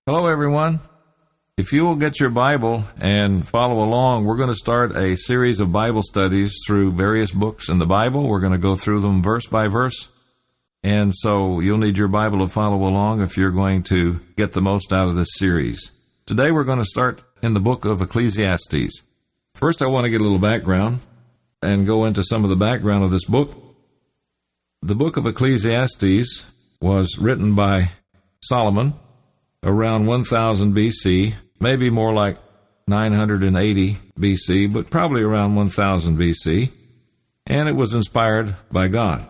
Hello, everyone. If you will get your Bible and follow along, we're going to start a series of Bible studies through various books in the Bible. We're going to go through them verse by verse. And so you'll need your Bible to follow along if you're going to get the most out of this series. Today we're going to start in the book of Ecclesiastes. First, I want to get a little background and go into some of the background of this book. The book of Ecclesiastes was written by Solomon around 1000 BC, maybe more like 980 BC, but probably around 1000 BC, and it was inspired by God.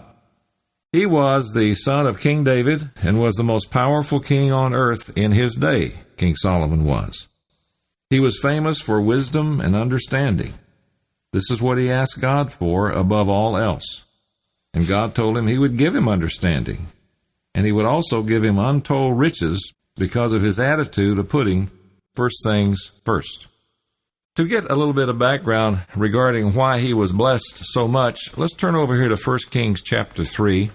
He was the son of King David and was the most powerful king on earth in his day, King Solomon was. He was famous for wisdom and understanding. This is what he asked God for above all else. And God told him he would give him understanding, and he would also give him untold riches because of his attitude of putting first things first. To get a little bit of background regarding why he was blessed so much, let's turn over here to 1 Kings chapter 3.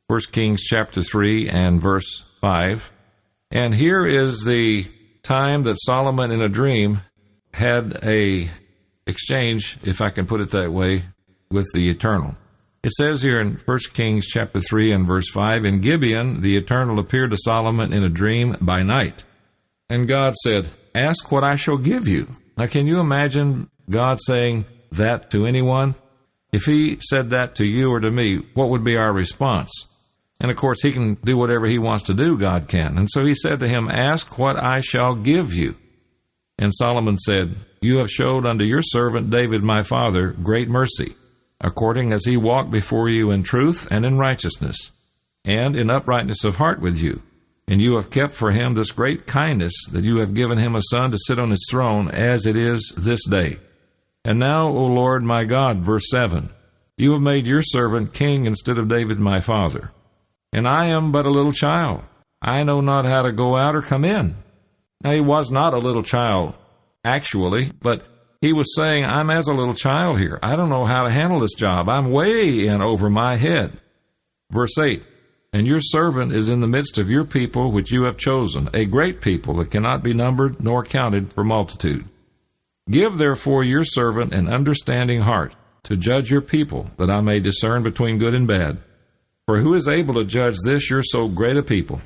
1 Kings chapter 3 and verse 5. And here is the time that Solomon in a dream had a exchange, if I can put it that way, with the Eternal. It says here in 1 Kings chapter 3 and verse 5, In Gibeon the Eternal appeared to Solomon in a dream by night. And God said, Ask what I shall give you. Now can you imagine God saying that to anyone? If he said that to you or to me, what would be our response? And of course he can do whatever he wants to do, God can. And so he said to him, Ask what I shall give you. And Solomon said, You have showed unto your servant David my father great mercy, according as he walked before you in truth and in righteousness, and in uprightness of heart with you. And you have kept for him this great kindness, that you have given him a son to sit on his throne, as it is this day. And now, O Lord my God, verse 7, You have made your servant king instead of David my father. And I am but a little child. I know not how to go out or come in. Now he was not a little child, actually, but he was saying, I'm as a little child here. I don't know how to handle this job. I'm way in over my head. Verse 8, And your servant is in the midst of your people which you have chosen, a great people that cannot be numbered nor counted for multitude. Give therefore your servant an understanding heart to judge your people, that I may discern between good and bad. For who is able to judge this your so great a people?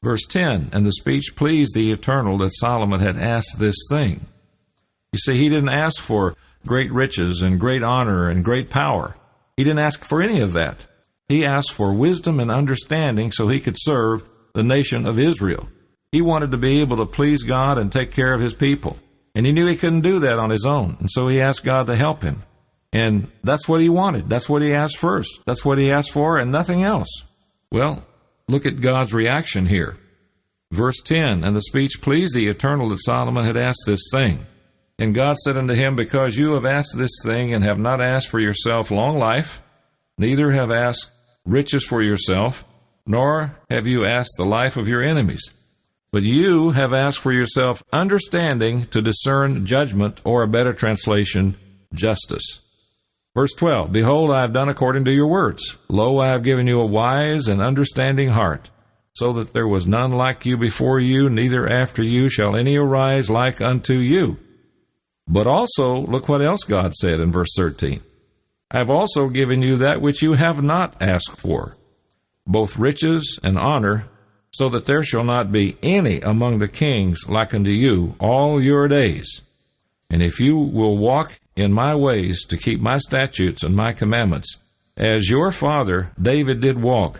Verse 10, And the speech pleased the Eternal that Solomon had asked this thing. You see, he didn't ask for great riches and great honor and great power. He didn't ask for any of that. He asked for wisdom and understanding so he could serve the nation of Israel. He wanted to be able to please God and take care of his people. And he knew he couldn't do that on his own. And so he asked God to help him. And that's what he wanted. That's what he asked first. That's what he asked for and nothing else. Well, look at God's reaction here. Verse 10, And the speech pleased the Eternal that Solomon had asked this thing. And God said unto him, Because you have asked this thing, and have not asked for yourself long life, neither have asked riches for yourself, nor have you asked the life of your enemies, but you have asked for yourself understanding to discern judgment, or a better translation, justice. Verse 12, Behold, I have done according to your words. Lo, I have given you a wise and understanding heart, so that there was none like you before you, neither after you shall any arise like unto you. But also, look what else God said in verse 13. I have also given you that which you have not asked for, both riches and honor, so that there shall not be any among the kings like unto you all your days. And if you will walk in my ways to keep my statutes and my commandments, as your father David did walk,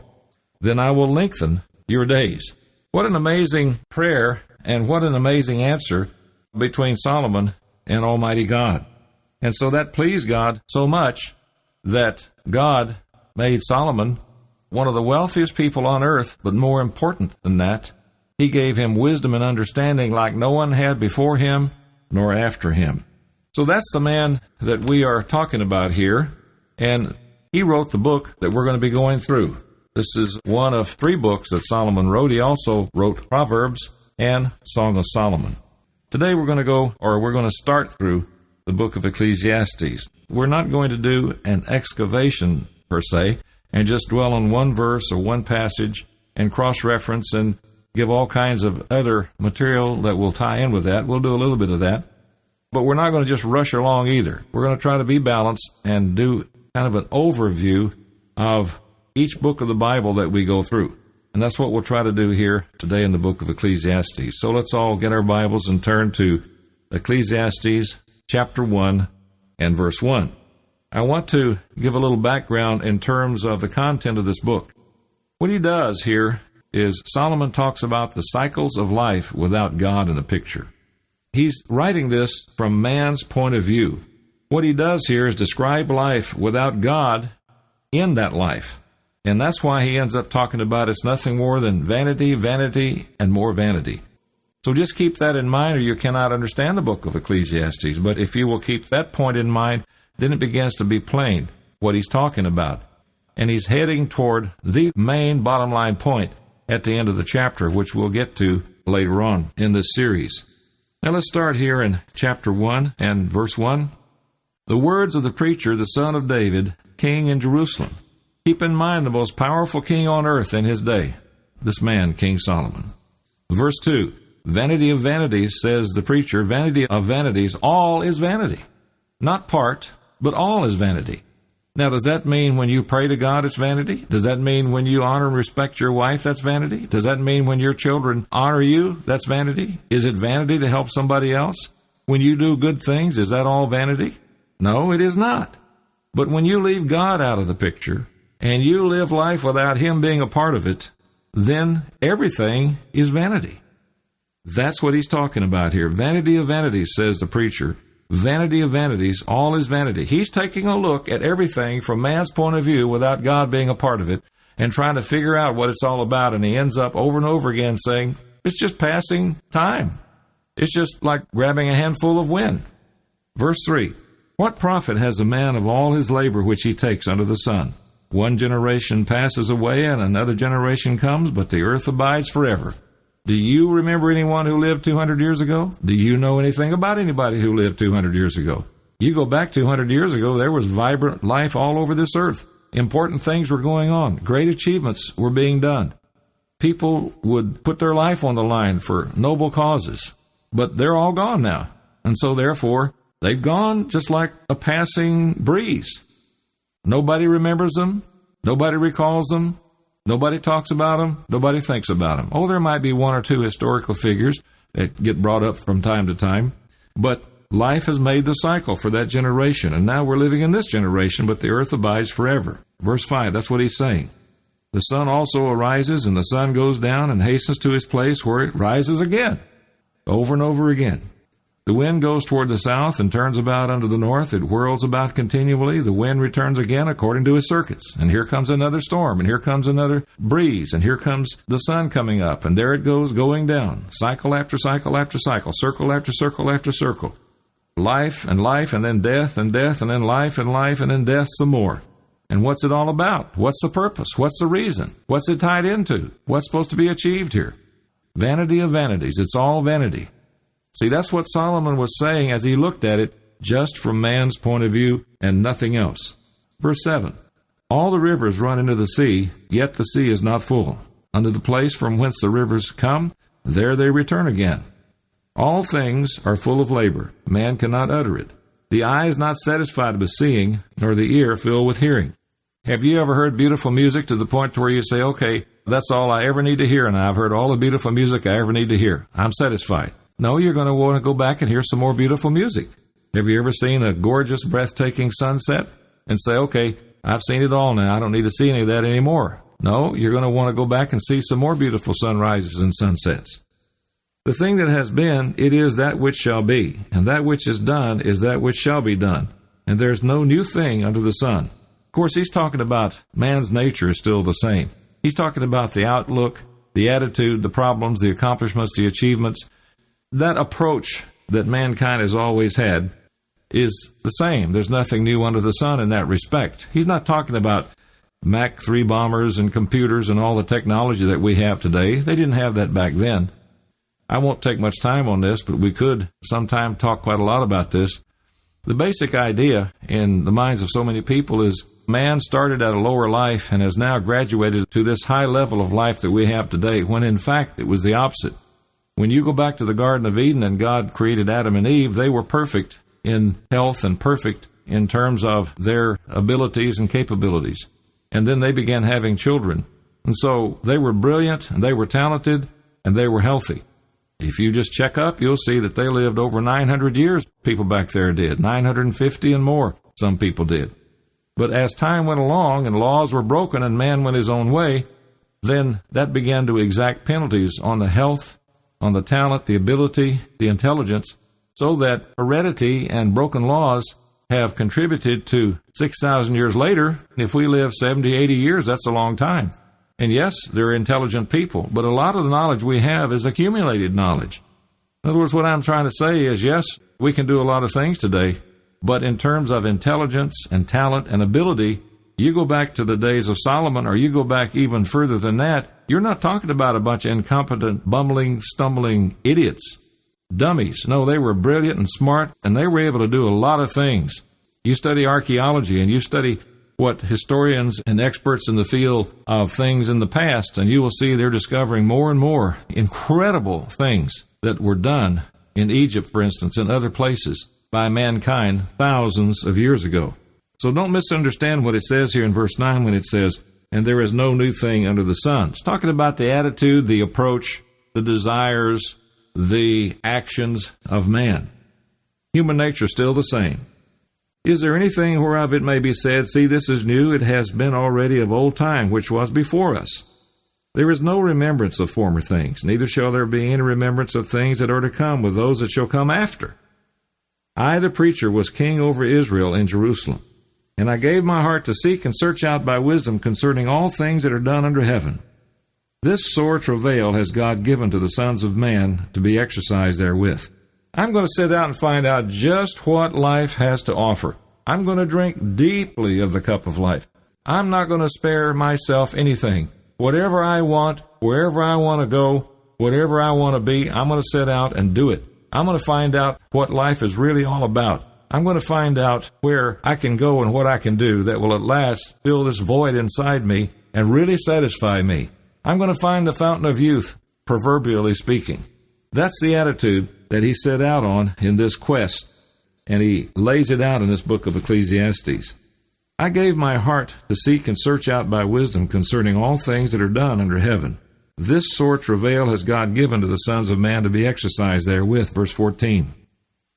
then I will lengthen your days. What an amazing prayer, and what an amazing answer between Solomon and Almighty God. And so that pleased God so much that God made Solomon one of the wealthiest people on earth, but more important than that, he gave him wisdom and understanding like no one had before him nor after him. So that's the man that we are talking about here, and he wrote the book that we're going to be going through. This is one of 3 books that Solomon wrote. He also wrote Proverbs and Song of Solomon. Today we're going to start through the book of Ecclesiastes. We're not going to do an excavation per se, and just dwell on one verse or one passage and cross-reference and give all kinds of other material that will tie in with that. We'll do a little bit of that. But we're not going to just rush along either. We're going to try to be balanced and do kind of an overview of each book of the Bible that we go through. And that's what we'll try to do here today in the book of Ecclesiastes. So let's all get our Bibles and turn to Ecclesiastes chapter 1 and verse 1. I want to give a little background in terms of the content of this book. What he does here is Solomon talks about the cycles of life without God in the picture. He's writing this from man's point of view. What he does here is describe life without God in that life. And that's why he ends up talking about it's nothing more than vanity, vanity, and more vanity. So just keep that in mind or you cannot understand the book of Ecclesiastes. But if you will keep that point in mind, then it begins to be plain what he's talking about. And he's heading toward the main bottom line point at the end of the chapter, which we'll get to later on in this series. Now let's start here in chapter 1 and verse 1. The words of the preacher, the son of David, king in Jerusalem. Keep in mind the most powerful king on earth in his day, this man, King Solomon. Verse 2, vanity of vanities, says the preacher, vanity of vanities, all is vanity. Not part, but all is vanity. Now, does that mean when you pray to God it's vanity? Does that mean when you honor and respect your wife that's vanity? Does that mean when your children honor you that's vanity? Is it vanity to help somebody else? When you do good things, is that all vanity? No, it is not. But when you leave God out of the picture, and you live life without Him being a part of it, then everything is vanity. That's what he's talking about here. Vanity of vanities, says the preacher. Vanity of vanities, all is vanity. He's taking a look at everything from man's point of view without God being a part of it and trying to figure out what it's all about, and he ends up over and over again saying, it's just passing time. It's just like grabbing a handful of wind. Verse 3, what profit has a man of all his labor which he takes under the sun? One generation passes away and another generation comes, but the earth abides forever. Do you remember anyone who lived 200 years ago? Do you know anything about anybody who lived 200 years ago? You go back 200 years ago, there was vibrant life all over this earth. Important things were going on. Great achievements were being done. People would put their life on the line for noble causes, but they're all gone now. And so therefore, they've gone just like a passing breeze. Nobody remembers them. Nobody recalls them. Nobody talks about them. Nobody thinks about them. Oh, there might be one or two historical figures that get brought up from time to time. But life has made the cycle for that generation. And now we're living in this generation, but the earth abides forever. Verse 5, that's what he's saying. The sun also arises, and the sun goes down and hastens to his place where it rises again. Over and over again. The wind goes toward the south and turns about unto the north. It whirls about continually. The wind returns again according to his circuits. And here comes another storm, and here comes another breeze, and here comes the sun coming up, and there it goes going down. Cycle after cycle after cycle, circle after circle after circle. Life, and then death, and death, and then life, and then death some more. And what's it all about? What's the purpose? What's the reason? What's it tied into? What's supposed to be achieved here? Vanity of vanities. It's all vanity. See, that's what Solomon was saying as he looked at it just from man's point of view and nothing else. Verse 7, all the rivers run into the sea, yet the sea is not full. Unto the place from whence the rivers come, there they return again. All things are full of labor. Man cannot utter it. The eye is not satisfied with seeing, nor the ear filled with hearing. Have you ever heard beautiful music to the point where you say, okay, that's all I ever need to hear, and I've heard all the beautiful music I ever need to hear. I'm satisfied. No, you're going to want to go back and hear some more beautiful music. Have you ever seen a gorgeous, breathtaking sunset and say, okay, I've seen it all now. I don't need to see any of that anymore. No, you're going to want to go back and see some more beautiful sunrises and sunsets. The thing that has been, it is that which shall be, and that which is done is that which shall be done. And there's no new thing under the sun. Of course, he's talking about man's nature is still the same. He's talking about the outlook, the attitude, the problems, the accomplishments, the achievements. That approach that mankind has always had is the same. There's nothing new under the sun in that respect. He's not talking about Mach 3 bombers and computers and all the technology that we have today. They didn't have that back then. I won't take much time on this, but we could sometime talk quite a lot about this. The basic idea in the minds of so many people is man started at a lower life and has now graduated to this high level of life that we have today, when in fact it was the opposite. When you go back to the Garden of Eden and God created Adam and Eve, they were perfect in health and perfect in terms of their abilities and capabilities. And then they began having children. And so they were brilliant, and they were talented, and they were healthy. If you just check up, you'll see that they lived over 900 years, people back there did, 950 and more, some people did. But as time went along and laws were broken and man went his own way, then that began to exact penalties on the health, on the talent, the ability, the intelligence, so that heredity and broken laws have contributed to 6,000 years later. If we live 70, 80 years, that's a long time. And yes, they're intelligent people, but a lot of the knowledge we have is accumulated knowledge. In other words, what I'm trying to say is, yes, we can do a lot of things today, but in terms of intelligence and talent and ability, you go back to the days of Solomon, or you go back even further than that, you're not talking about a bunch of incompetent, bumbling, stumbling idiots, dummies. No, they were brilliant and smart, and they were able to do a lot of things. You study archaeology, and you study what historians and experts in the field of things in the past, and you will see they're discovering more and more incredible things that were done in Egypt, for instance, and other places by mankind thousands of years ago. So don't misunderstand what it says here in verse 9 when it says, and there is no new thing under the sun. It's talking about the attitude, the approach, the desires, the actions of man. Human nature is still the same. Is there anything whereof it may be said, see, this is new, it has been already of old time, which was before us? There is no remembrance of former things, neither shall there be any remembrance of things that are to come with those that shall come after. I, the preacher, was king over Israel in Jerusalem, and I gave my heart to seek and search out by wisdom concerning all things that are done under heaven. This sore travail has God given to the sons of man to be exercised therewith. I'm going to sit out and find out just what life has to offer. I'm going to drink deeply of the cup of life. I'm not going to spare myself anything. Whatever I want, wherever I want to go, whatever I want to be, I'm going to sit out and do it. I'm going to find out what life is really all about. I'm going to find out where I can go and what I can do that will at last fill this void inside me and really satisfy me. I'm going to find the fountain of youth, proverbially speaking. That's the attitude that he set out on in this quest, and he lays it out in this book of Ecclesiastes. I gave my heart to seek and search out by wisdom concerning all things that are done under heaven. This sore travail has God given to the sons of man to be exercised therewith. Verse 14.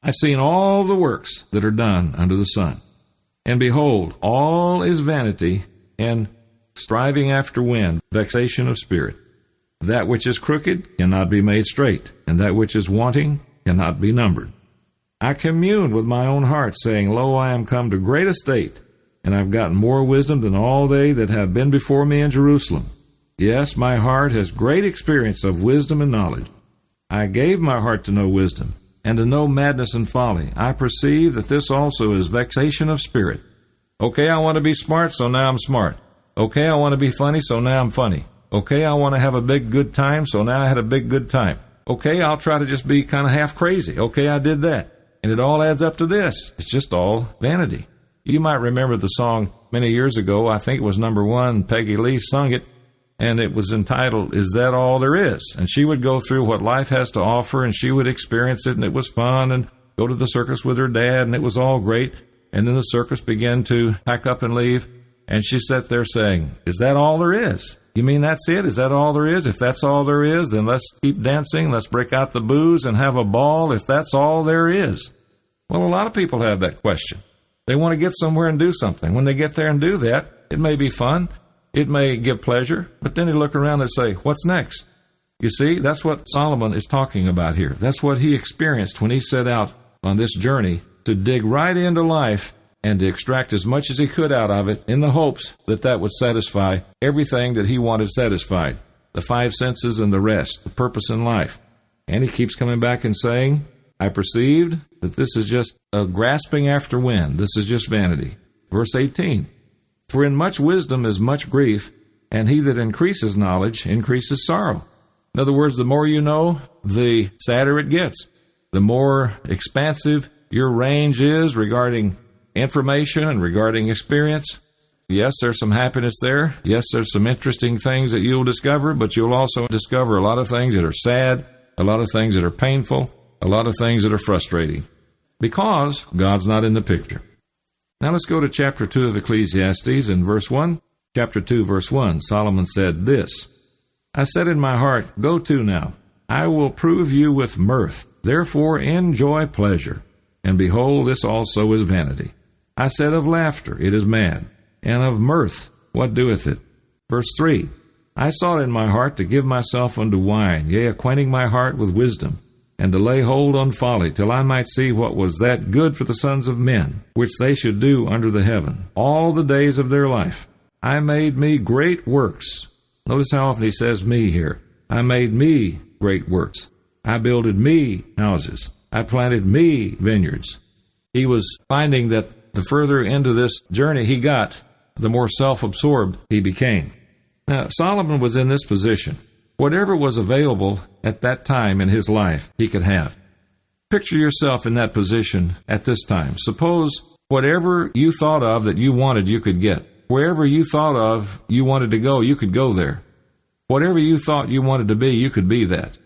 I've seen all the works that are done under the sun, and behold, all is vanity and striving after wind, vexation of spirit. That which is crooked cannot be made straight, and that which is wanting cannot be numbered. I communed with my own heart, saying, Lo, I am come to great estate, and I've gotten more wisdom than all they that have been before me in Jerusalem. Yes, my heart has great experience of wisdom and knowledge. I gave my heart to know wisdom, and to know madness and folly. I perceive that this also is vexation of spirit. Okay, I want to be smart, so now I'm smart. Okay, I want to be funny, so now I'm funny. Okay, I want to have a big good time, so now I had a big good time. Okay, I'll try to just be kind of half crazy. Okay, I did that. And it all adds up to this. It's just all vanity. You might remember the song many years ago. I think it was number 1. Peggy Lee sung it, and it was entitled, Is That All There Is? And she would go through what life has to offer, and she would experience it, and it was fun, and go to the circus with her dad, and it was all great. And then the circus began to pack up and leave, and she sat there saying, Is that all there is? You mean that's it? Is that all there is? If that's all there is, then let's keep dancing. Let's break out the booze and have a ball if that's all there is. Well, a lot of people have that question. They want to get somewhere and do something. When they get there and do that, it may be fun. It may give pleasure. But then they look around and say, what's next? You see, that's what Solomon is talking about here. That's what he experienced when he set out on this journey to dig right into life and to extract as much as he could out of it in the hopes that that would satisfy everything that he wanted satisfied, the 5 senses and the rest, the purpose in life. And he keeps coming back and saying, I perceived that this is just a grasping after wind. This is just vanity. Verse 18, For in much wisdom is much grief, and he that increases knowledge increases sorrow. In other words, the more you know, the sadder it gets. The more expansive your range is regarding information and regarding experience, Yes, there's some happiness there. Yes, there's some interesting things that you'll discover, but you'll also discover a lot of things that are sad, a lot of things that are painful, a lot of things that are frustrating, because God's not in the picture. Now let's go to chapter 2 of Ecclesiastes and verse 1. Chapter 2, verse 1, Solomon said this, I said in my heart, go to now, I will prove you with mirth, therefore enjoy pleasure. And behold, this also is vanity. I said of laughter, it is mad, and of mirth, what doeth it? Verse 3, I sought in my heart to give myself unto wine, yea, acquainting my heart with wisdom, and to lay hold on folly, till I might see what was that good for the sons of men, which they should do under the heaven, all the days of their life. I made me great works. Notice how often he says me here. I made me great works. I builded me houses. I planted me vineyards. He was finding that the further into this journey he got, the more self-absorbed he became. Now, Solomon was in this position. Whatever was available at that time in his life, he could have. Picture yourself in that position at this time. Suppose whatever you thought of that you wanted, you could get. Wherever you thought of you wanted to go, you could go there. Whatever you thought you wanted to be, you could be that.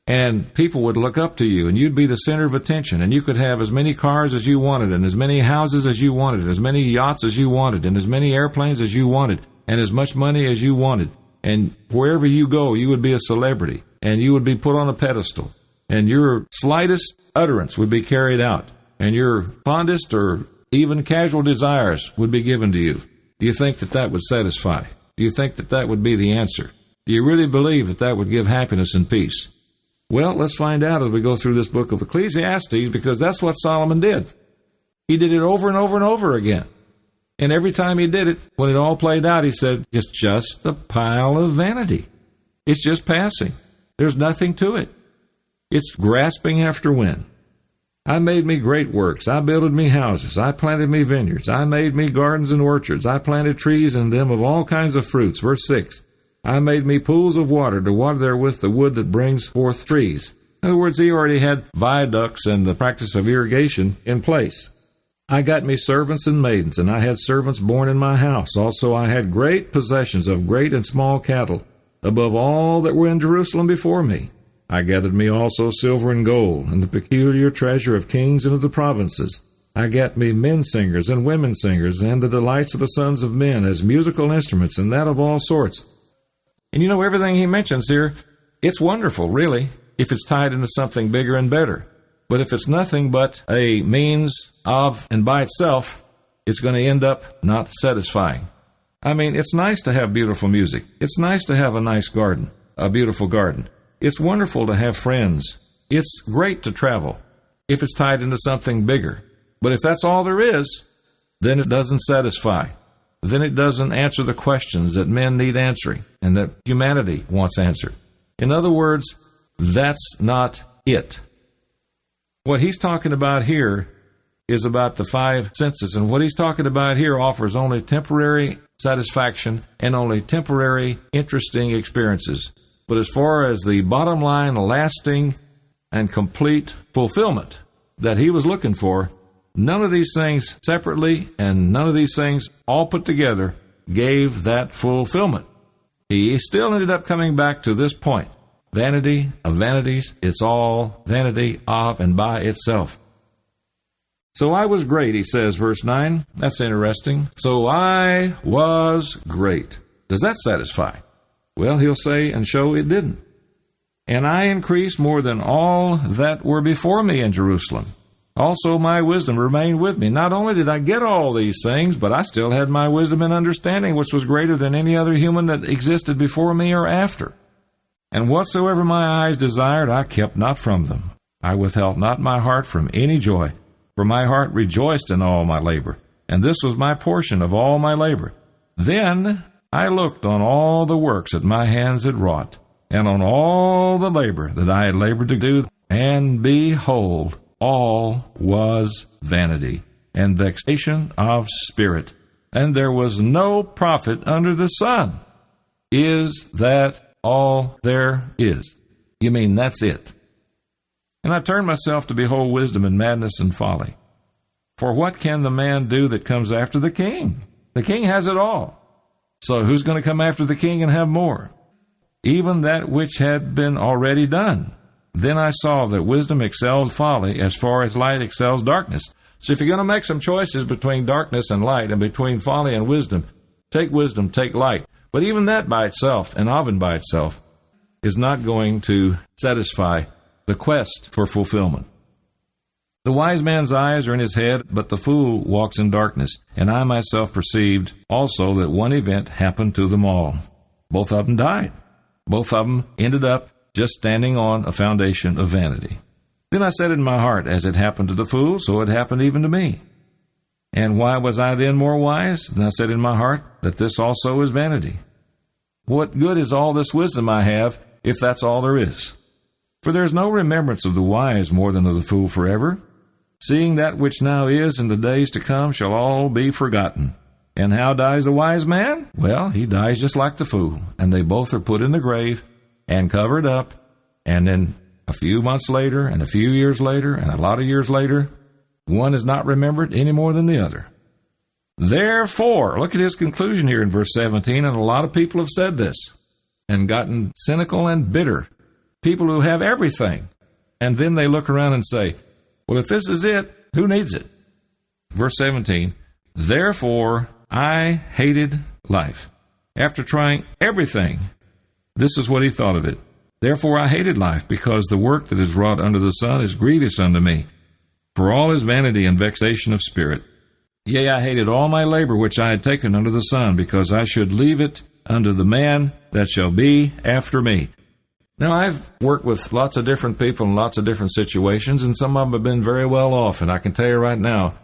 And people would look up to you, and you'd be the center of attention, and you could have as many cars as you wanted, and as many houses as you wanted, as many yachts as you wanted, and as many airplanes as you wanted, and as much money as you wanted. And wherever you go, you would be a celebrity, and you would be put on a pedestal, and your slightest utterance would be carried out, and your fondest or even casual desires would be given to you. Do you think that that would satisfy? Do you think that that would be the answer? Do you really believe that that would give happiness and peace? Well, let's find out as we go through this book of Ecclesiastes, because that's what Solomon did. He did it over and over and over again. And every time he did it, when it all played out, he said, it's just a pile of vanity. It's just passing. There's nothing to it. It's grasping after wind. I made me great works. I builded me houses. I planted me vineyards. I made me gardens and orchards. I planted trees in them of all kinds of fruits. Verse 6. I made me pools of water to water therewith the wood that brings forth trees. In other words, he already had viaducts and the practice of irrigation in place. I got me servants and maidens, and I had servants born in my house. Also I had great possessions of great and small cattle, above all that were in Jerusalem before me. I gathered me also silver and gold, and the peculiar treasure of kings and of the provinces. I got me men singers and women singers, and the delights of the sons of men as musical instruments, and that of all sorts. And you know, everything he mentions here, it's wonderful, really, if it's tied into something bigger and better. But if it's nothing but a means of and by itself, it's going to end up not satisfying. I mean, it's nice to have beautiful music. It's nice to have a nice garden, a beautiful garden. It's wonderful to have friends. It's great to travel if it's tied into something bigger. But if that's all there is, then it doesn't satisfy. Then it doesn't answer the questions that men need answering and that humanity wants answered. In other words, that's not it. What he's talking about here is about the five senses, and what he's talking about here offers only temporary satisfaction and only temporary interesting experiences. But as far as the bottom line, lasting and complete fulfillment that he was looking for, none of these things separately and none of these things all put together gave that fulfillment. He still ended up coming back to this point. Vanity of vanities, it's all vanity of and by itself. So I was great, he says, verse 9. That's interesting. So I was great. Does that satisfy? Well, he'll say and show it didn't. And I increased more than all that were before me in Jerusalem. Also my wisdom remained with me. Not only did I get all these things, but I still had my wisdom and understanding, which was greater than any other human that existed before me or after. And whatsoever my eyes desired, I kept not from them. I withheld not my heart from any joy, for my heart rejoiced in all my labor, and this was my portion of all my labor. Then I looked on all the works that my hands had wrought, and on all the labor that I had labored to do, and behold, all was vanity, and vexation of spirit, and there was no profit under the sun. Is that all there is? You mean that's it? And I turned myself to behold wisdom and madness and folly. For what can the man do that comes after the king? The king has it all. So who's going to come after the king and have more? Even that which had been already done. Then I saw that wisdom excels folly as far as light excels darkness. So if you're going to make some choices between darkness and light and between folly and wisdom, take light. But even that by itself, an oven by itself, is not going to satisfy the quest for fulfillment. The wise man's eyes are in his head, but the fool walks in darkness. And I myself perceived also that one event happened to them all. Both of them died. Both of them ended up just standing on a foundation of vanity. Then I said in my heart, as it happened to the fool, so it happened even to me. And why was I then more wise? And I said in my heart, that this also is vanity. What good is all this wisdom I have, if that's all there is? For there is no remembrance of the wise more than of the fool forever. Seeing that which now is in the days to come shall all be forgotten. And how dies the wise man? Well, he dies just like the fool, and they both are put in the grave and covered up, and then a few months later, and a few years later, and a lot of years later, one is not remembered any more than the other. Therefore, look at his conclusion here in verse 17, and a lot of people have said this and gotten cynical and bitter. People who have everything, and then they look around and say, well, if this is it, who needs it? Verse 17, therefore I hated life. After trying everything, this is what he thought of it. Therefore I hated life, because the work that is wrought under the sun is grievous unto me. For all is vanity and vexation of spirit. Yea, I hated all my labor which I had taken under the sun, because I should leave it unto the man that shall be after me. Now, I've worked with lots of different people in lots of different situations, and some of them have been very well off, and I can tell you right now,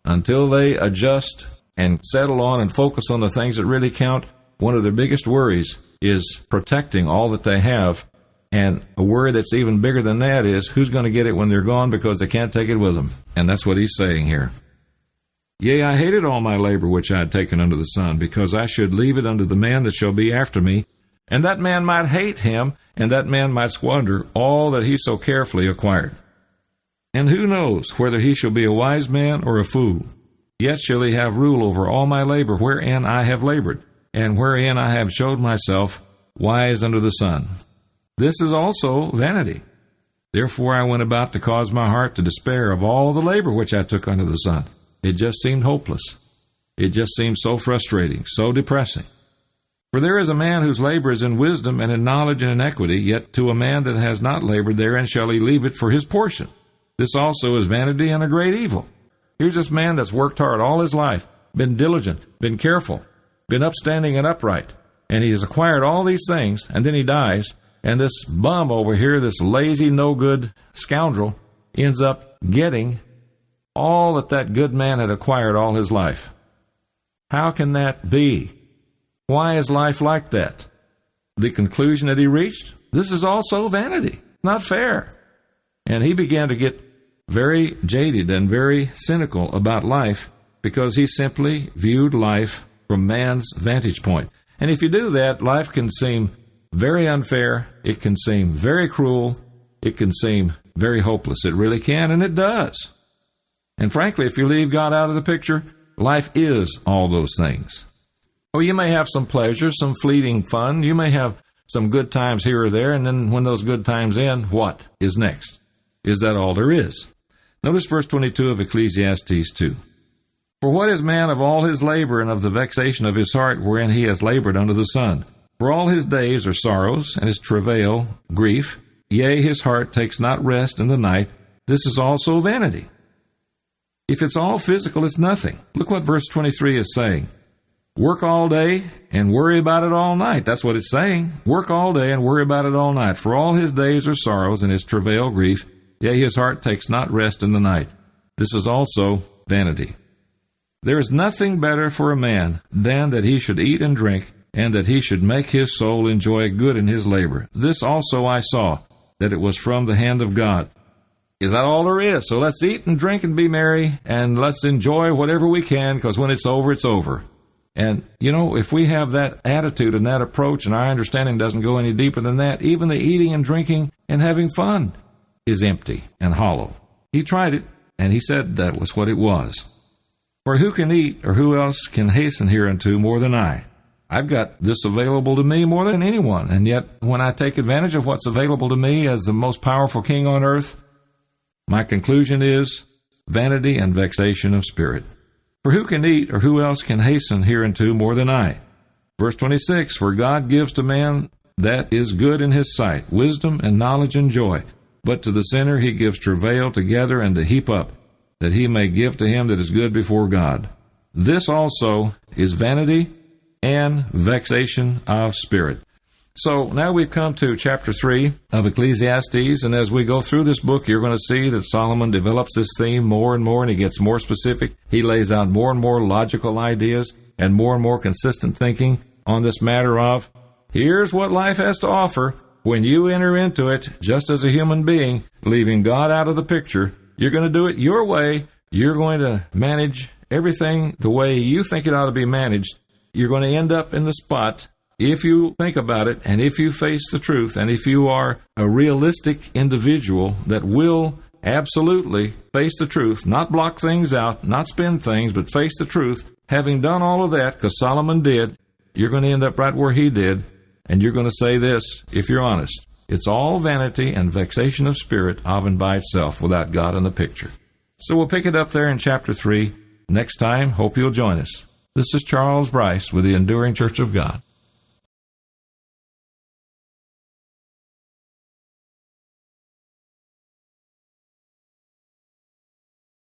until they adjust and settle on and focus on the things that really count, one of their biggest worries is protecting all that they have. And a worry that's even bigger than that is who's going to get it when they're gone, because they can't take it with them. And that's what he's saying here. Yea, I hated all my labor which I had taken under the sun, because I should leave it unto the man that shall be after me, and that man might hate him, and that man might squander all that he so carefully acquired. And who knows whether he shall be a wise man or a fool? Yet shall he have rule over all my labor wherein I have labored, and wherein I have showed myself wise under the sun. This is also vanity. Therefore I went about to cause my heart to despair of all the labor which I took under the sun. It just seemed hopeless. It just seemed so frustrating, so depressing. For there is a man whose labor is in wisdom and in knowledge and in equity, yet to a man that has not labored therein shall he leave it for his portion. This also is vanity and a great evil. Here's this man that's worked hard all his life, been diligent, been careful, been upstanding and upright, and he has acquired all these things, and then he dies, and this bum over here, this lazy, no-good scoundrel, ends up getting all that good man had acquired all his life. How can that be? Why is life like that? The conclusion that he reached, this is also vanity, not fair. And he began to get very jaded and very cynical about life, because he simply viewed life from man's vantage point. And if you do that, life can seem very unfair, it can seem very cruel, it can seem very hopeless. It really can, and it does. And frankly, if you leave God out of the picture, life is all those things. Oh, you may have some pleasure, some fleeting fun, you may have some good times here or there, and then when those good times end, what is next? Is that all there is? Notice verse 22 of Ecclesiastes 2. For what is man of all his labor and of the vexation of his heart wherein he has labored under the sun? For all his days are sorrows, and his travail grief. Yea, his heart takes not rest in the night. This is also vanity. If it's all physical, it's nothing. Look what verse 23 is saying. Work all day and worry about it all night. That's what it's saying. Work all day and worry about it all night. For all his days are sorrows, and his travail grief. Yea, his heart takes not rest in the night. This is also vanity. There is nothing better for a man than that he should eat and drink, and that he should make his soul enjoy good in his labor. This also I saw, that it was from the hand of God. Is that all there is? So let's eat and drink and be merry, and let's enjoy whatever we can, because when it's over, it's over. And, if we have that attitude and that approach, and our understanding doesn't go any deeper than that, even the eating and drinking and having fun is empty and hollow. He tried it, and he said that was what it was. For who can eat, or who else can hasten hereunto more than I? I've got this available to me more than anyone, and yet when I take advantage of what's available to me as the most powerful king on earth, my conclusion is vanity and vexation of spirit. For who can eat, or who else can hasten hereunto more than I? Verse 26, For God gives to man that is good in his sight, wisdom and knowledge and joy. But to the sinner he gives travail to gather and to heap up, that he may give to him that is good before God. This also is vanity and vexation of spirit. So now we've come to chapter 3 of Ecclesiastes, and as we go through this book, you're going to see that Solomon develops this theme more and more, and he gets more specific. He lays out more and more logical ideas and more consistent thinking on this matter of, here's what life has to offer. When you enter into it, just as a human being, leaving God out of the picture, you're going to do it your way. You're going to manage everything the way you think it ought to be managed. You're going to end up in the spot, if you think about it, and if you face the truth, and if you are a realistic individual that will absolutely face the truth, not block things out, not spin things, but face the truth, having done all of that, because Solomon did, you're going to end up right where he did, and you're going to say this, if you're honest, it's all vanity and vexation of spirit of and by itself without God in the picture. So we'll pick it up there in chapter 3 next time. Hope you'll join us. This is Charles Bryce with the Enduring Church of God.